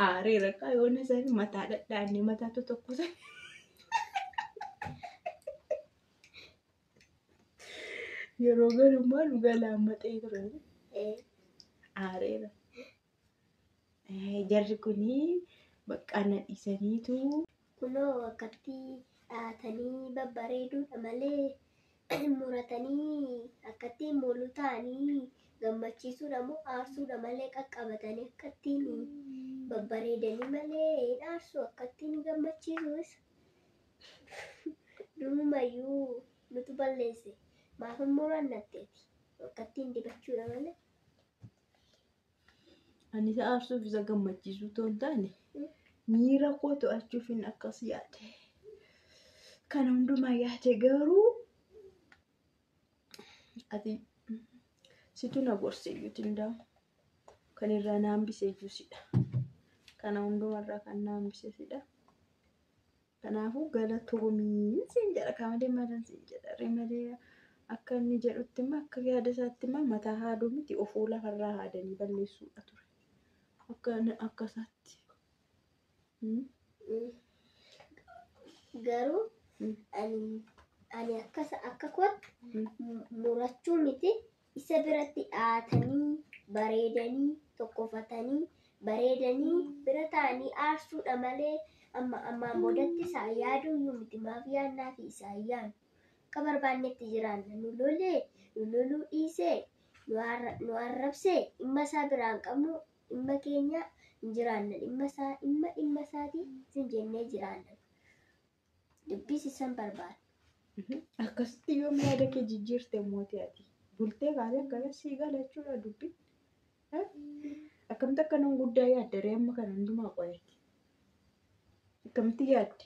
Areera kaayyoon isaanii mataa dhadhaanii mataatu tokko sana. Yeroo garummaa dhugaa laammatee ture. Areera. Jarri kunii bakka nadhiisaniitu. Kunoo akkatti dhaatanii babbareeduudha malee muratanii akkatti moluu ta'anii gammachiisuudha moo aarsuudha malee qaqqabatanii akkattiin babbareedanii malee aarsu akkattiin gammachiisuus durumayyuu nutu balleesse maaf muraan natteeti akkattiin dibachuudha malee. Ani isa aarsuuf isa gammachiisuu ta'uu hin taane miira koo to'achuuf hin akkas yaade. Kana hundumaa yaade garuu ati situ na gorseeyyuu tindaa'u. Kan irraa na hambiseeyyuu sidha. Kana hundumarraa kan na hambiseesidha. Kanaafuu galatoomii siin jedha kamalee malan siin jedha malee akka inni jedhutti immoo akka yaada isaatti immoo mataa haaduu miti ofuu lafarraa haadanii balleessuudha ture. Akka isaatti. Garuu ani akka kootti murachuu miti isa biratti dhaatanii bareedanii tokkofatanii bareedanii bira ta'anii aarsuudha malee ammaan boodatti isaa yaaduyyuu miti maaf yaannaa fi isaa yaanu akka barbaannetti jiraanna nu lolee nu loluu dhiisee nu arrabsee dhimma isaa biraan qabnu dhimma keenya hin jiraanna dhimma isaatii sin jennee jiraanna dubbis isan barbaada. Akkasitti yoom yaada kee jijjiirte mootii ati bultee kaasee akkana sii galachuudha dubbi. Akkamitti akka nama guddaa yaaddaree amma kana hundumaa qoyate. Akkamitti yaadde?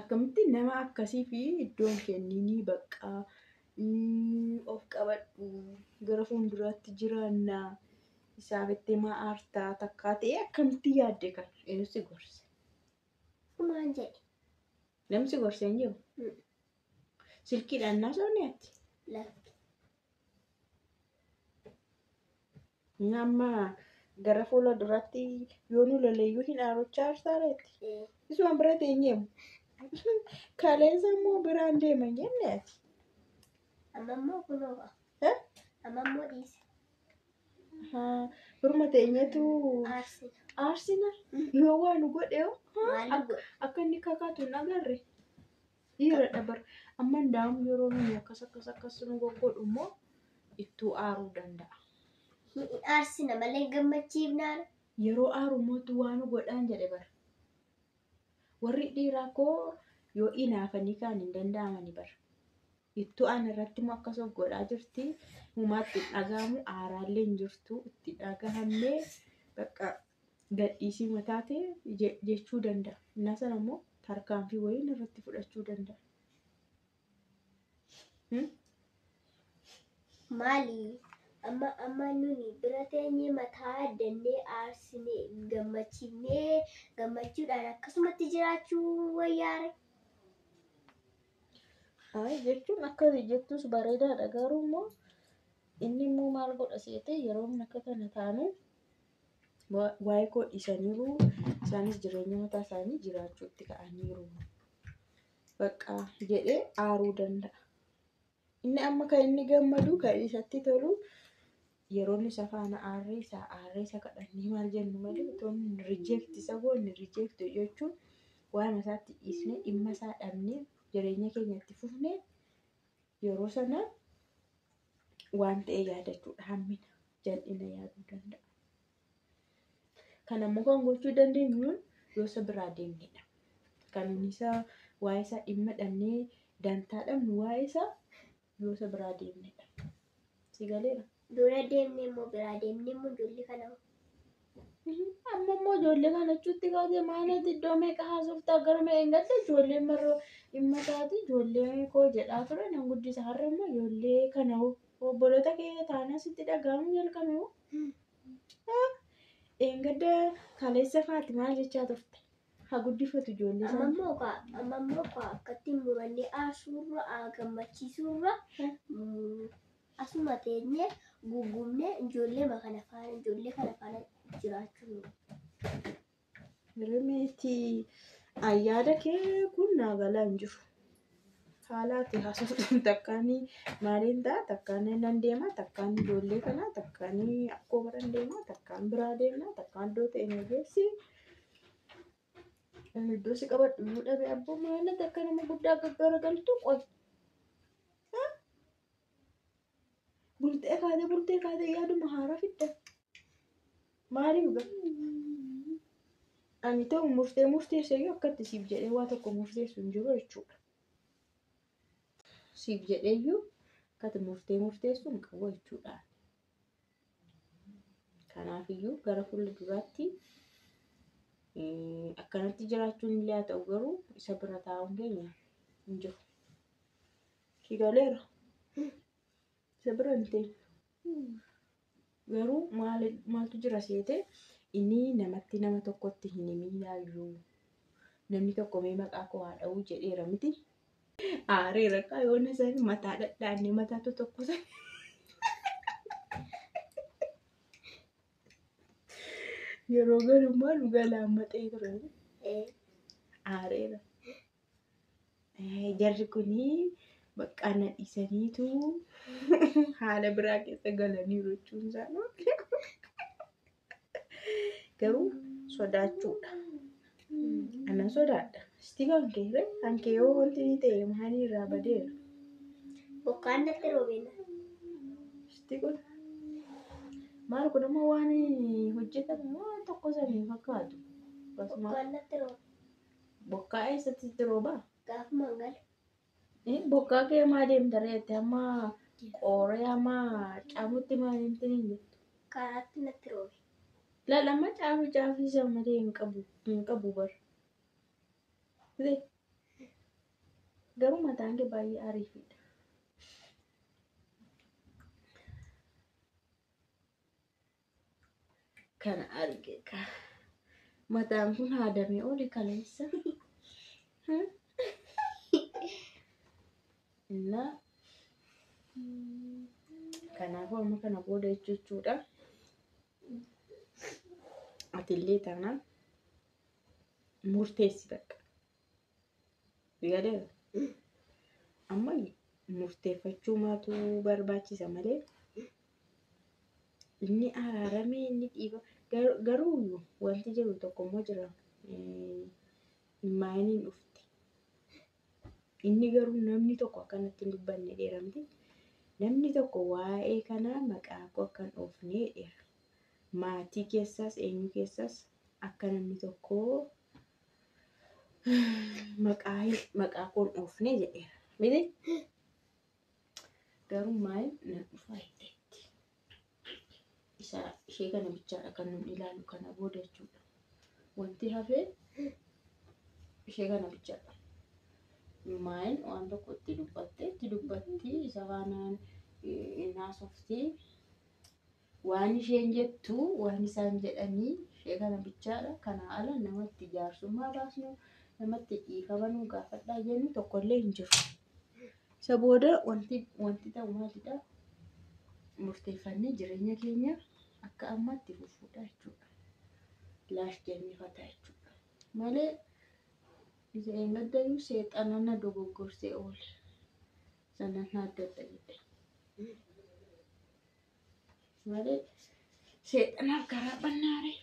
Akkamitti nama akkasii fi iddoon kenninii bakka of qabadhu gara fuulduraatti jiraannaa isaaf itti maa aartaa takkaa ta'e akkamitti yaadde kan eenyusi gorse? Maal jedhe? Namsi gorsee hin jiru? Silkiidhaan naasofni ati? Lakki. Amma gara fuula duraatti yoo nu laleeyyuu hin aarochaa aarsaa reetti? Isuma bira teenyeemu? Kaleessa immoo biraan deeman jenne ati? Amma immoo kunoo fa'a. Amma immoo dhiise. Biruma teenyeetu aarsina yoo waan nu godhee akka inni kakaatu hin agarre dhiira dabar amma ndaamu yeroo nuyi akkas nu goggodhu immoo ittuu aaruu danda'a. Aarsina malee gammachiifnaan. Yeroo aaru mootu waan nu godhaan jedhe bara. Warri dhiiraa koo yoo inaafanii kaan hin danda'amani bara. Ittuu aan irratti immoo akkas of godhaa jirti humaatti dhagaamu aaraallee hin jirtu itti dhagahamee bakka gadhiisii mataa ta'e jechuu danda'a. Innaa sana immoo tarkaanfii wayiin irratti fudhachuu danda'a. Maali? Amma nuni bira teenyee mataa addannee aarsinee gammachiifnee gammachuudhaan akkasumatti jiraachuu wayyaare. Jechuun akkasii jettus bareedaadha garuu immoo inni immoo maal godha seete yeroo akka kana taanu waa'ee koo dhiisaniiru isaanis jireenya mataa isaanii jiraachuutti ka'aniiru. Bakka jedhee aaruu danda'a. Inni amma kan inni gammadu kan isatti tolu yeroon isa faana aarree isa kadhannee maal jennu malee utuun rijeekti isa goone rijeekti jechuun waan isaatti dhiisnee dhimma isaa dhabnee jireenya keenyatti fufnee yeroo sana waan ta'e yaadachuudha hammina jal'ina yaaduu danda'a. Kan ammoo kan gochuu dandeenyuun yoo isa biraa deemnedha. Kan isaa waa'ee isaa dhimma dhabnee dantaa dhabnu waa'ee isaa yoo isa biraa deemnedha. Si galeera? Dura deemnee immoo biraa deemnee immoo ijoollee kana. Amma immoo ijoollee kana jechuutti kaasee maaliif iddoo meeqa haasoftaa gara mee eeggatte ijoollee maroo dhimma taati ijoollee koo jedhaa ture nan guddisa har'a immoo ijoollee kana obboloota kee taanaa sitti dhaga'amu jalqabe moo? Eeggadda kaleessa faati maal jechaa turte? Haa guddifatu ijoollee sana. Amma immoo akkatti murannee aarsuurra gammachiisuurra asuma teenyee guggumnee ijoollee kana faana jiraachuu akkanatti ayyaada kee kun naa galaa hin jiru. Haalaati haasoftuun takkaanii maaliin ta'a takkaanii nan deema takkaan ijoollee kanaa takkaanii akkoo baran deema takkaan biraa deema takkaan iddoo ta'e na geessi. Iddoo si qabadhu iyyuu dhabe abboo maala takka nama guddaa gaggaragaltu qoy. Bultee kaatee yaaduma haaraa fidda. Maaliif ga'a? Ani ta'u murteessee iyyuu akkatti siif jedhee waa tokko murteessu hin jiru jechuudha. Siif jedhee iyyuu akkatti murteessu hin qabu jechuudha. Kanaafiyyuu gara fuulduraatti akkanatti jiraachuun illee haa ta'u garuu isa bira taa'uun keenya hin jiru. Si galeera. Isa bira hin ta'e. Garuu maaltu jira seete inni namatti nama tokkotti hin himiyaayyuu. Namni tokko mee maqaa koo haa dha'uu jedheera miti. Aareera kaayoon isaanii mataa dhadhaannee mataatu tokko sana. Yeroo galummaa nu galaammatee ture. Aareera. Jarri kunii bakka na dhiisaniitu haala biraa keessa galaniiru jechuun isaanii. Garuu sodaachuudha. Ana sodaadha. Sitti kan kee yoo wanti ni ta'e maalii irraa badeera. Bokkaan natti roobina. Sitti kun maal kun amma waan hojjetamu waan tokko samii fakkaatu. Bokkaan natti rooba. Bokkaa eessatti roobaa? Gaafuma gala. Bokkaa kee maa deemta reette amma qooree amma caamutti maaliin tiniin jettu? Karaatti natti roobe. Lalama caafii isa malee hin qabu bara. Garuu mataan kee baay'ee ariifidha. Kana argeeka. Mataan kun haadamee oli kaleessa. Kanaafuu amma kana booda jechuudha. Atillee taanaan murteessi bakka. Yaadeen amma murteeffachuu maatu barbaachisa malee inni araaramee inni dhiiba garuu wanti jiru tokko immoo jira. Maayiniin dhufti. Inni garuu namni tokko akkanatti hin dubbanne dheeramti. Namni tokko waa'ee kanaa maqaa koo akkan dhoofnee dheera. Maatii keessaas eenyu keessaas akka namni tokko maqaa koo dhoofnee jedheera. Miti garuu maal na dhufaa jetteetti. Ishee kana bichaadha kan nuti ilaalu kana booda jechuudha. Wanti hafee ishee kana bichaadha. Maal waan tokko itti dubbatti isa waanaan naasoftii. Waan isheen jettu waan isaan jedhanii ishee kana bichaadha. Kana ala namatti jaarsummaa baasnu namatti dhiifamanuu gaafadhaa jennu tokkollee hin jiru. Isa booda wanti ta'u maalidha? Murteeffannee jireenya keenya akka ammaatti fufuudha jechuudha. Laash jennee fataa jechuudha. Malee isa eeggaddayyuu seexana na dogoggorsee oole. Sana na adda adda jedhe. Malee seexanaaf garaa bannaare.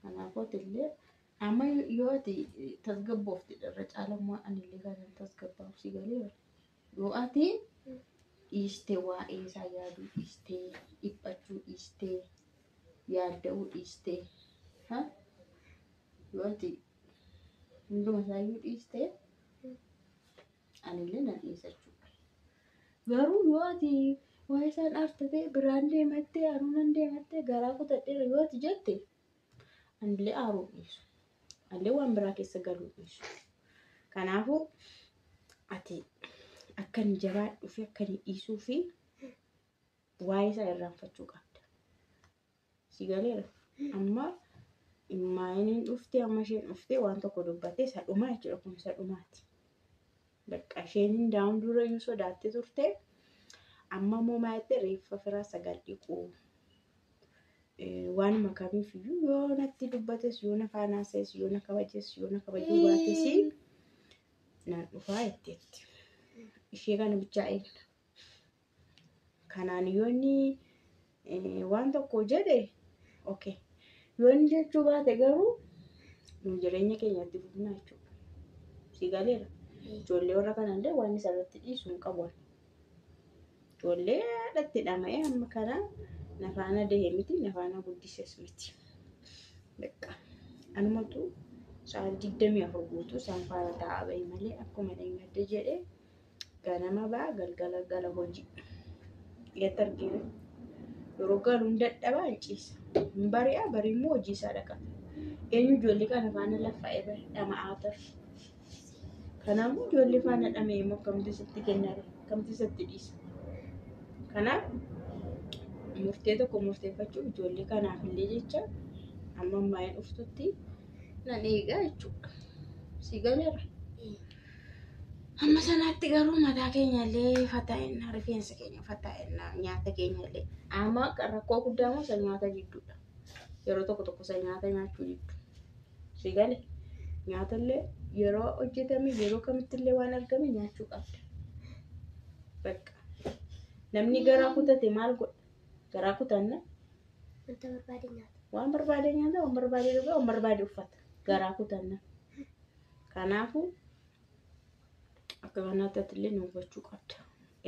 Kanaafuu illee amma yoo ati tasgabboofti irra caalammoo anillee kan tasgabbaa'u si galeera. Yoo ati dhiistee waa'ee isaa yaaduu dhiistee dhiphachuu dhiistee yaadda'uu dhiistee yoo ati hunduma isaayyuu dhiistee anillee na dhiisachuudha. Garuu yoo ati waa'ee isaan aartatee biraan deemattee anuunan deemattee garaa kutadheera yoo ati jette anillee aaruu dhiisu. Anillee waan biraa keessa galuu dhiisu. Kanaafuu ati akka inni jabaadhuu fi akka inni dhiisuu fi waa'ee isaa irraanfachuu qabda. Si galeera. Amma maayiniin dhuftee amma isheen dhuftee waan tokko dubbattee isa dhumaa jechuudha kun isa dhumaati. Bakka isheen daa'im dura iyyuu sodaattee turte amma immoo maayittee reeffa firaa sagal dhiquu waanuma kamiifiyyuu yoo natti dubbates yoo na faanaases yoo na kabajes yoo na kabajuu baates nan dhufaa jetteetti. Ishee kana bichaa eegna. Kanaan yoo inni waan tokko jedhe okay. Yoo inni jechuu baate garuu nu jireenya keenyatti fufnaa jechuudha. Si galeera. Ijoollee warra kanallee waan isarratti dhiisuu hin qabu. Ijoollee dhatti dhama'ee amma kana nafaana dahee miti nafaana guddises miti. Beekaa. Anumatu sa'aa 24 guutuu isaan faana taa'aa bahe malee akkuma dheengadde jedhee ganama ba'a galgala gala hojii. Eetti arginu. Yeroo galuun dadhabaa hin ciisa. Hin bari'a bari immoo hojii isaa dhaqata. Eenyu ijoollee kana faana laffa'ee bahe dhama'aa ture. Kanaafuu ijoollee faana dhama'ee immoo akkamitti sitti kennare akkamitti sitti dhiisa. Kanaaf murtee tokko murteeffachuuf ijoollee kanaaf illee jecha amma ammaa'een dhuftutti nan eegaa jechuudha. Si galeera. Amma sanaatti garuu mataa keenyallee fataa'inna rifeensa keenya fataa'inna nyaata keenyallee amma rakkoo guddaa moo isa nyaata jidduudha. Yeroo tokko isa nyaata nyaachuu jiddu. Si galee nyaatallee yeroo hojjetame yeroo kamittillee waan argame nyaachuu qabda. Bakka namni garaa kutate maal godha? Garaa kutanna wanta barbaade nyaata. Waan barbaade nyaata, waan barbaade dhugaa, waan barbaade uffata. Garaa kutanna. Kanaafuu akka kanaatti atillee nu hubachuu qabda.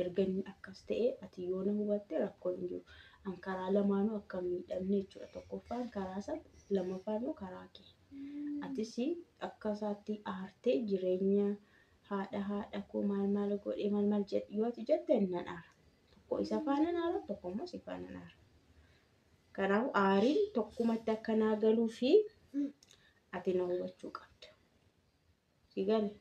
Erga inni akkas ta'e ati yoo na hubatte rakkoo hin jiru. An karaa lamaanuu akka miidhamne jechuudha. Tokkoffaan karaa isaa lammaffaan karaa kee. Atis akka isaatti aartee jireenya haadha koo maal godhee maal jedhe yoo ati jette nan aara. Tokko isa faana naara tokko immoo si faana naara. Kanaafuu aariin tokkumatti akka naa galuu fi ati na hubachuu qabda. Si galee